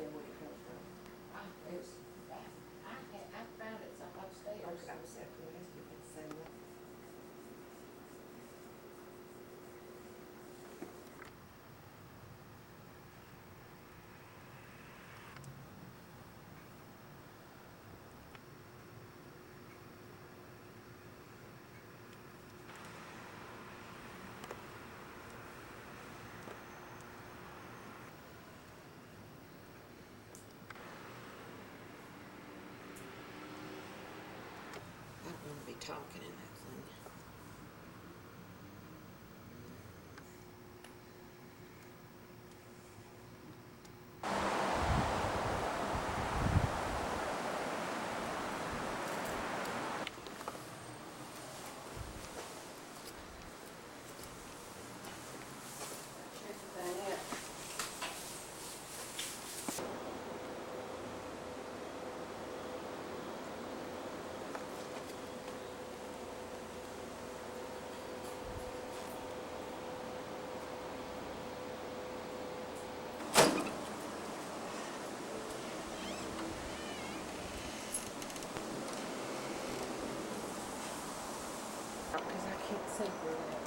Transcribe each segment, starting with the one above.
tell where it comes from. I found it some upstairs. I was going to ask you if it's the same one. I don't want to be talking in that thing. Check the thing out. Because I can't see through that.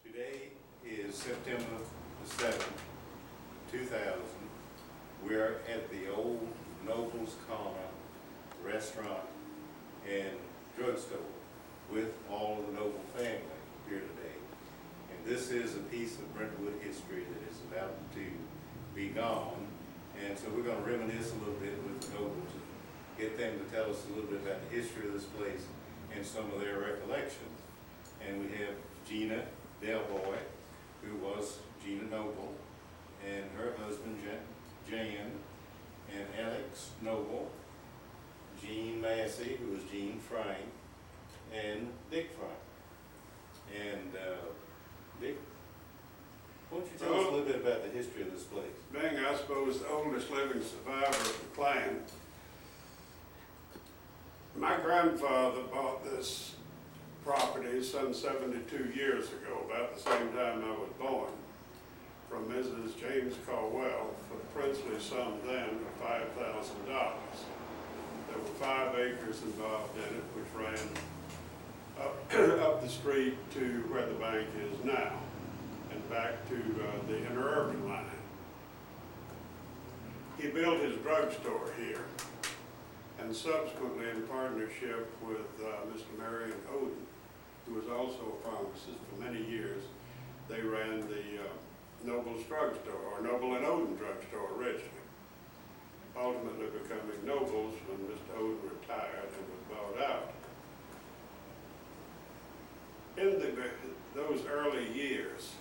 Today is September the 7th, 2000. We're at the old Noble's Corner restaurant and drugstore with all of the Noble family here today. And this is a piece of Brentwood history that is about to be gone. And so we're going to reminisce a little bit with the Nobles and get them to tell us a little bit about the history of this place and some of their recollections. And we have Gina Delboy, who was Gina Noble, and her husband Jan, and Alex Noble, Jean Massey, who was Jean Frank, and Dick Frank. And Dick, why don't you tell us a little bit about the history of this place? Being, I suppose, the oldest living survivor of the clan, my grandfather bought this property some 72 years ago, about the same time I was born, from Mrs. James Caldwell for the princely sum then of $5,000. There were 5 acres involved in it, which ran up the street to where the bank is now, and back to the interurban line. He built his drugstore here, and subsequently in partnership with Mr. Marion Oden, who was also a pharmacist for many years, they ran the Noble's drugstore, or Noble and Oden drugstore originally, ultimately becoming Noble's when Mr. Oden retired and was bought out. In those early years,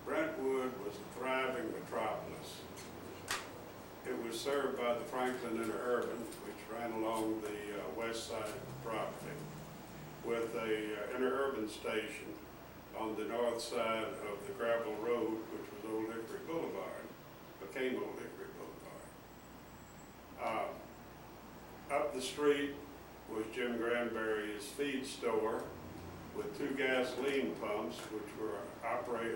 Brentwood was a thriving metropolis. It was served by the Franklin Interurban, which ran along the west side of the property, with a interurban station on the north side of the gravel road, which was Old Hickory Boulevard, became Old Hickory Boulevard. Up the street was Jim Granberry's feed store with 2 gasoline pumps, which were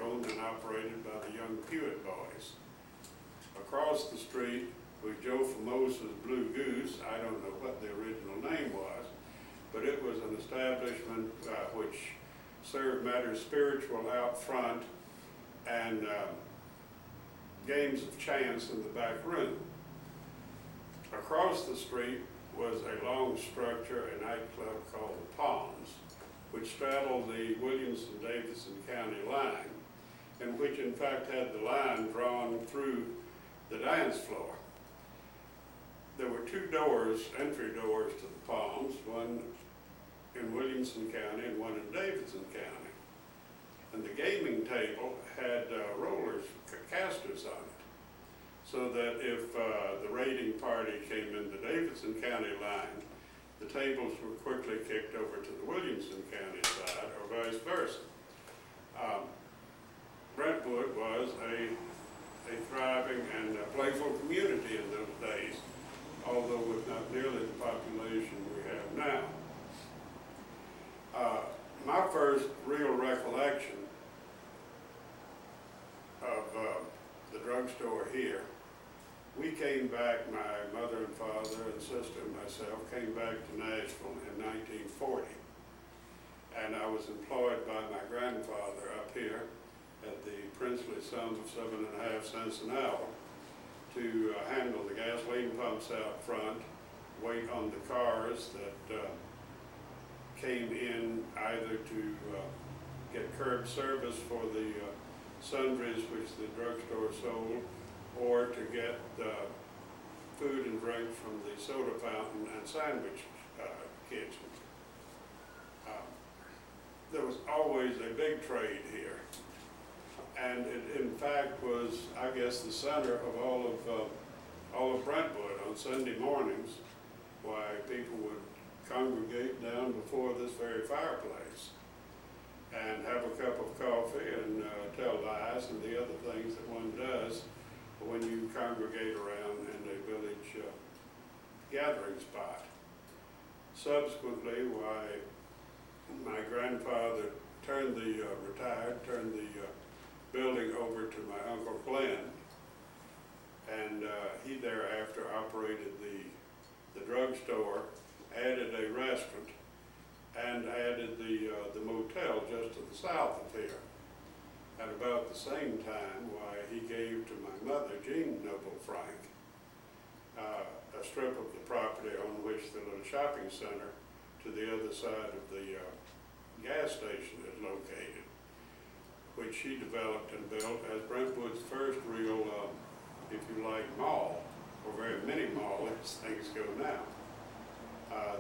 owned and operated by the young Pewitt boys. Across the street was Joe Famosa's Blue Goose. I don't know what the original name was, but it was an establishment which served matters spiritual out front and games of chance in the back room. Across the street was a long structure, a nightclub called the Palms, which straddled the Williamson-Davidson County line, and which in fact had the line drawn through the dance floor. There were 2 doors, entry doors to the Palms, one in Williamson County and one in Davidson County. And the gaming table had rollers, casters on it, so that if the raiding party came in the Davidson County line, the tables were quickly kicked over to the Williamson County side, or vice versa. Brentwood was a a thriving and a playful community in those days, although with not nearly the population we have now. My first real recollection of the drugstore here, we came back, my mother and father and sister and myself came back to Nashville in 1940. And I was employed by my grandfather up here at the princely sum of 7.5 cents an hour to handle the gasoline pumps out front, wait on the cars that came in either to get curb service for the sundries which the drugstore sold, or to get food and drink from the soda fountain and sandwich kitchen. There was always a big trade here, and it in fact was, I guess, the center of all of Brentwood on Sunday mornings, why people would congregate down before this very fireplace and have a cup of coffee and tell lies and the other things that one does when you congregate around in a village gathering spot. Subsequently, why my grandfather turned the building over to my Uncle Glenn, and he thereafter operated the drugstore, added a restaurant, and added the motel just to the south of here. At about the same time, why he gave to my mother, Jean Noble Frank, a strip of the property on which the little shopping center to the other side of the gas station is located, which she developed and built as Brentwood's first real, if you like, mall, or very many malls as things go now.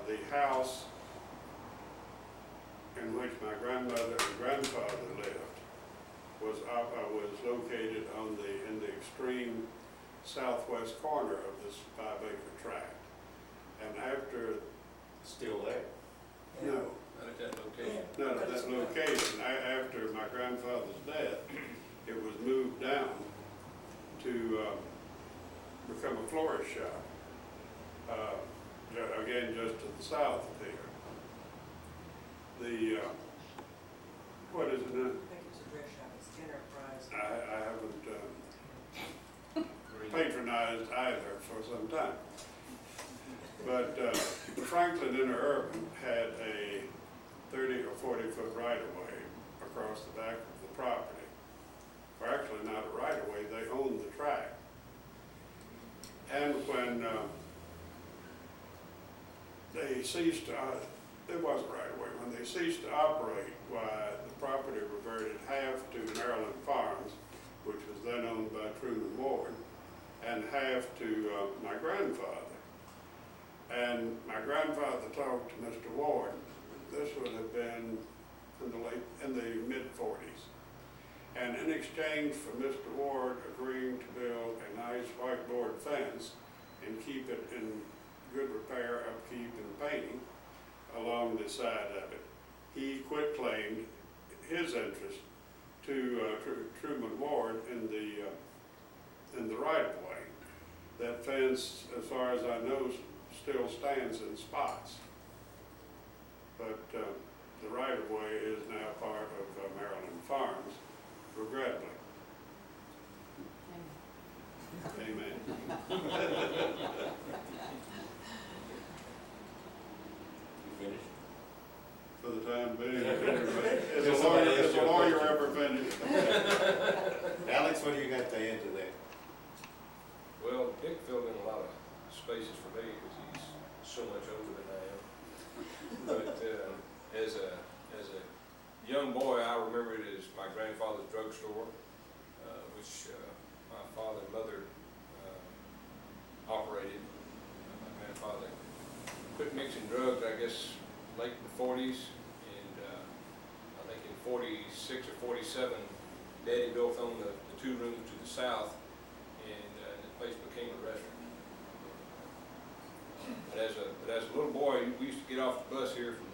The house in which my grandmother and grandfather lived was located in the extreme southwest corner of this 5-acre tract. And after... Still there? No. Not at that location. Not at that location. After my grandfather's death, it was moved down to become a florist shop. Again, just to the south of here. The, what is it now? I think it's a dress shop, it's Enterprise. I haven't patronized either for some time. But Franklin Interurban had a 30 or 40 foot right-of-way across the back of the property. Or actually not a right-of-way, they owned the tract. And when they ceased to, it was a right-of-way, when they ceased to operate, why the property reverted half to Maryland Farms, which was then owned by Truman Ward, and half to my grandfather. And my grandfather talked to Mr. Ward. This would have been in the mid-40s. And in exchange for Mr. Ward agreeing to build a nice whiteboard fence and keep it in good repair, upkeep, and painting along the side of it, he quitclaimed his interest to Truman Ward in the right-of-way. That fence, as far as I know, still stands in spots. But the right-of-way is now part of Maryland Farms, regrettably. Amen. You finished? For the time being, is a lawyer ever finished? Alex, what do you got to add to that? Well, Dick filled in a lot of spaces for me because he's so much older than I am. But as a young boy, I remember it as my grandfather's drugstore, which my father and mother operated. My grandfather quit mixing drugs, I guess, late in the 40s, and I think in 46 or 47, Daddy built on the 2 rooms to the south, and the place became a restaurant. But as a little boy, we used to get off the bus here from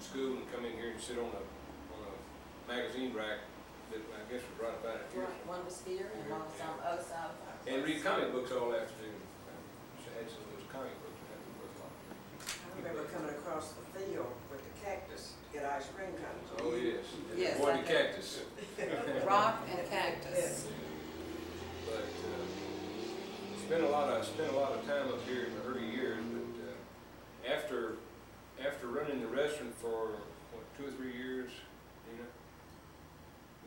school and come in here and sit on a magazine rack that I guess was right about it here. Right, one was here and one was on the other side of our. And read comic books all afternoon. She had some of those comic books that had worth a lot. I remember coming across the field with the cactus to get ice cream cones. Oh, yes. And Yes, avoid I the did. cactus. Rock and cactus. But spent a lot of time up here in the early years. But after running the restaurant for what, 2 or 3 years, you know,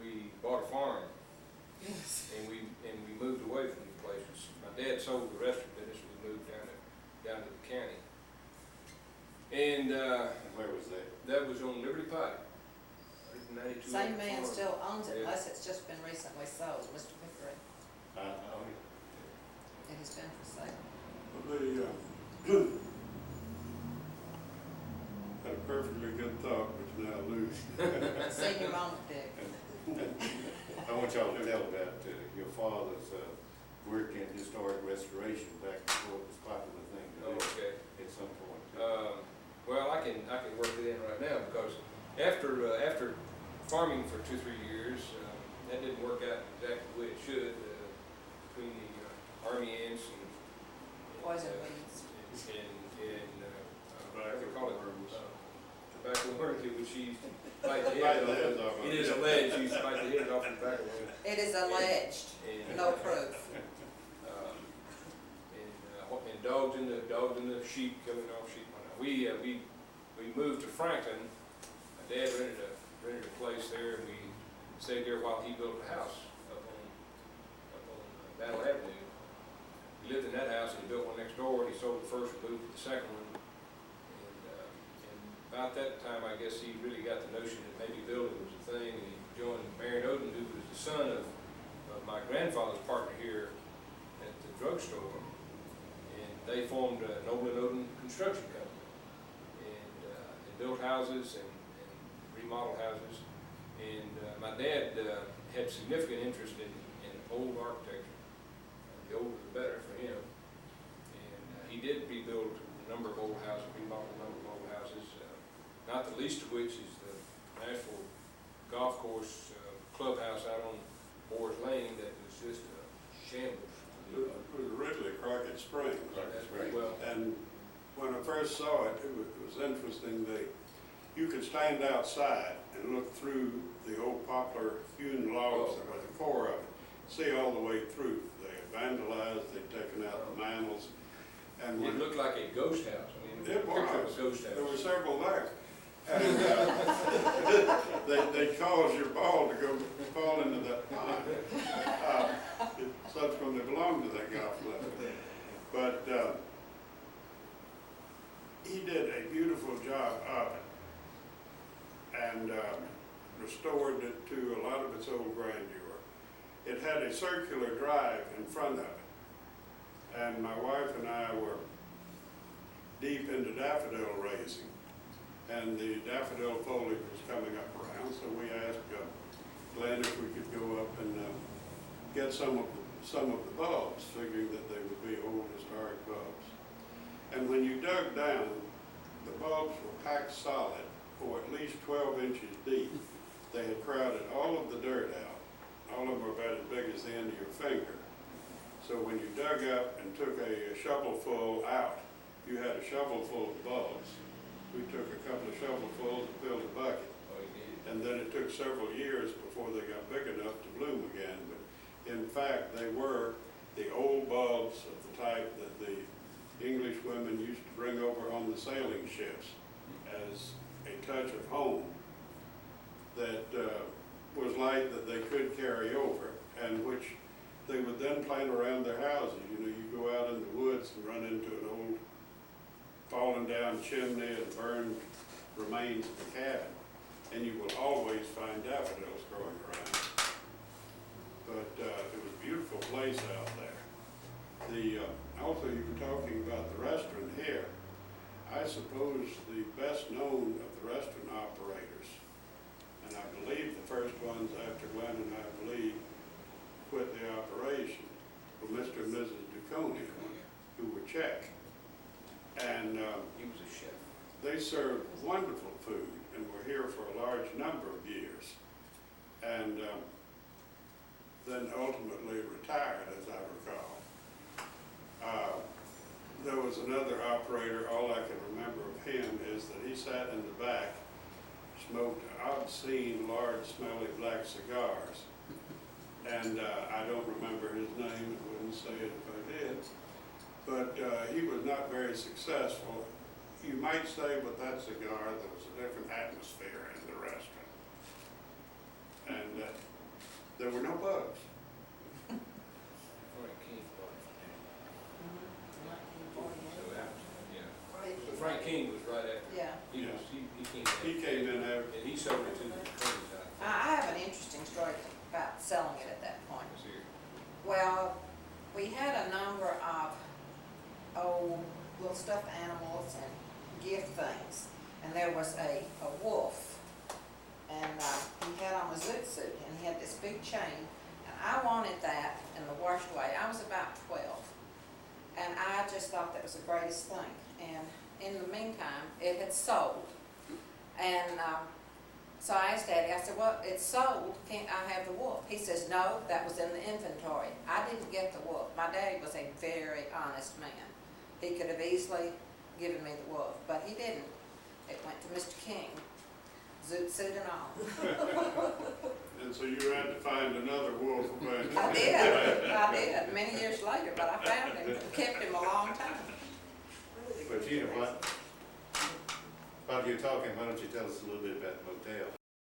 we bought a farm Yes. and we moved away from these places. My dad sold the restaurant business. We moved down to the county. And Where was that? that was on Liberty Pike. 92 Same man farm. still owns it Yeah. unless it's just been recently sold, Mr. Pickering. Oh, It has been for sale. Had a perfectly good thought, which now loose. Senior moment, Dick. I want y'all to tell about your father's work in historic restoration back before it was a popular thing to Oh, do okay. at some point. Well, I can work it in right now because after farming for 2 or 3 years, that didn't work out exactly the way it should between the army ants and Poison weeds. what do they call it? Tobacco worms. Which she used to bite the Bite head the off. heads off of It it. is alleged she used to bite the head off the tobacco worm. It is alleged, And, no proof. and dogs in the sheep, killing off sheep. We moved to Franklin. My dad rented a place there, and we stayed there while he built a house up on Battle Avenue. He lived in that house, and he built one next door, and he sold the first and moved to the second one. And about that time, I guess he really got the notion that maybe building was a thing, and he joined Marion Odom, who was the son of my grandfather's partner here at the drugstore. And they formed Noble and Odom Construction Company, and built houses and remodeled houses. And my dad had significant interest in old architecture. The older the better for him. And he did rebuild a number of old houses, remodeled a number of old houses, not the least of which is the Nashville Golf Course clubhouse out on Moore's Lane that was just a shambles. It was originally Crockett Springs. That's Right. well. And when I first saw it, it was interesting. You could stand outside and look through the old poplar hewn logs that were the core of it, see all the way through. They had vandalized, they'd taken out the manels. And It when looked like a ghost house. I mean, It a picture of was. a ghost house. there were several there. And they'd cause your ball to go fall into that pond. It subsequently belonged to that golf club. But he did a beautiful job of it and restored it to a lot of its old grandeur. It had a circular drive in front of it. And my wife and I were deep into daffodil raising. And the daffodil foliage was coming up around, so we asked Glenn if we could go up and get some of the bulbs, figuring that they would be old historic bulbs. And when you dug down, the bulbs were packed solid, or at least 12 inches deep. They had crowded all of the dirt out. All of them were about as big as the end of your finger. So when you dug up and took a shovelful out, you had a shovelful of bulbs. We took a couple of shovelfuls and filled a bucket. Oh, he did. And then it took several years before they got big enough to bloom again. But in fact, they were the old bulbs of the type that the English women used to bring over on the sailing ships as a touch of home that was light that they could carry over, and which they would then plant around their houses. You know, you go out in the woods and run into an old fallen down chimney and burned remains of the cabin, and you will always find daffodils growing around. But it was a beautiful place out there. Also, you were talking about the restaurant here. I suppose the best known of the restaurant operators, and I believe the first ones after Glenn and I believe quit the operation, were Mr. and Mrs. Duconi, who were Czech. And He was a chef. they served wonderful food and were here for a large number of years. And then ultimately retired, as I recall. There was another operator, all I can remember of him is that he sat in the back, smoked obscene, large, smelly black cigars. And I don't remember his name, I wouldn't say it if I did. But he was not very successful. You might say with that cigar there was a different atmosphere in the restaurant. And there were no bugs. Frank King bought it from him. So 1948. after, yeah. But Frank King was right after. Yeah. He was, He came in after. and he sold it to the attorneys out there. I have an interesting story about selling it at that point. Was here. Well, we had a number of old little stuffed animals and gift things. And there was a wolf. And he had on a zoot suit and he had this big chain. And I wanted that in the worst way. I was about 12. And I just thought that was the greatest thing. And in the meantime, it had sold. And so I asked Daddy, I said, well, it's sold, can't I have the wolf? He says, no, that was in the inventory. I didn't get the wolf. My daddy was a very honest man. He could have easily given me the wolf, but he didn't. It went to Mr. King, zoot suit and all. And so you had to find another wolf eventually. I did, many years later, but I found him, kept him a long time. But you know what? While you're talking, why don't you tell us a little bit about the motel?